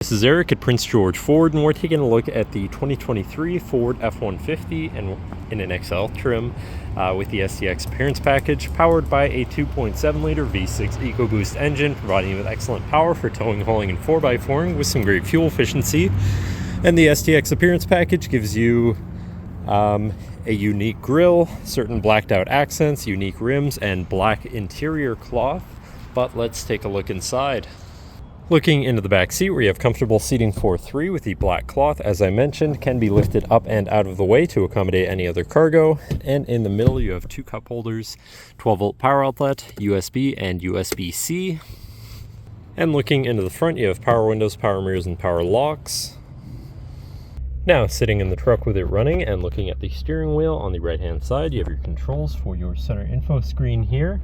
This is Eric at Prince George Ford, and we're taking a look at the 2023 Ford F-150 in an XL trim with the STX Appearance Package, powered by a 2.7-liter V6 EcoBoost engine, providing you with excellent power for towing, hauling, and 4x4ing with some great fuel efficiency. And the STX Appearance Package gives you a unique grille, certain blacked out accents, unique rims, and black interior cloth. But let's take a look inside. Looking into the back seat, where you have comfortable seating for three with the black cloth, as I mentioned, can be lifted up and out of the way to accommodate any other cargo. And in the middle, you have two cup holders, 12-volt power outlet, USB and USB-C. And looking into the front, you have power windows, power mirrors, and power locks. Now, sitting in the truck with it running and looking at the steering wheel on the right-hand side, you have your controls for your center info screen here,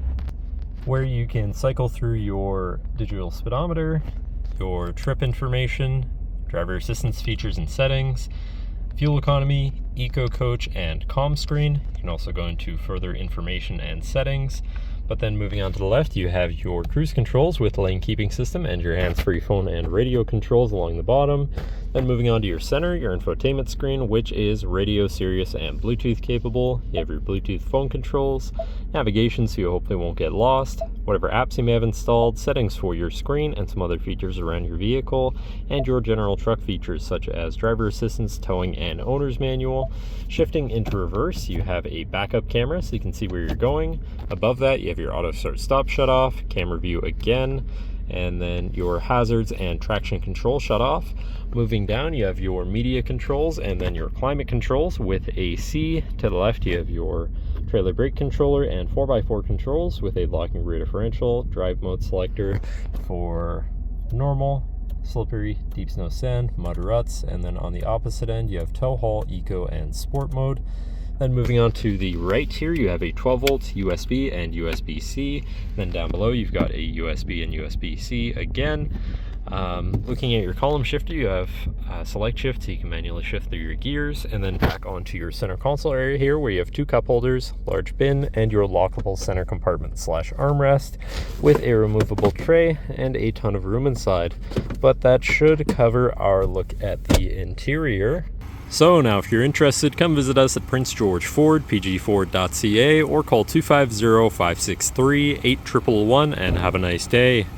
where you can cycle through your digital speedometer, your trip information, driver assistance features and settings, fuel economy, eco coach, and comm screen. You can also go into further information and settings. But then moving on to the left, you have your cruise controls with lane keeping system and your hands-free phone and radio controls along the bottom. Then moving on to your center, your infotainment screen, which is radio, Sirius, and Bluetooth capable. You have your Bluetooth phone controls, navigation so you hopefully won't get lost, whatever apps you may have installed, settings for your screen, and some other features around your vehicle, and your general truck features such as driver assistance, towing, and owner's manual. Shifting into reverse, you have a backup camera so you can see where you're going. Above that, you have your auto start stop shut off, camera view again, and then your hazards and traction control shut off. Moving down, you have your media controls and then your climate controls with AC. To the left, you have your trailer brake controller and 4x4 controls with a locking rear differential, drive mode selector for normal, slippery, deep snow, sand, mud, ruts, and then on the opposite end, you have tow, haul, eco, and sport mode. Then moving on to the right here, you have a 12-volt USB and USB-C. Then down below, you've got a USB and USB-C again. Looking at your column shifter, you have select shift, so you can manually shift through your gears. And then back onto your center console area here, where you have two cup holders, large bin, and your lockable center compartment / armrest with a removable tray and a ton of room inside. But that should cover our look at the interior. So now if you're interested, come visit us at Prince George Ford, pgford.ca, or call 250-563-8111 and have a nice day.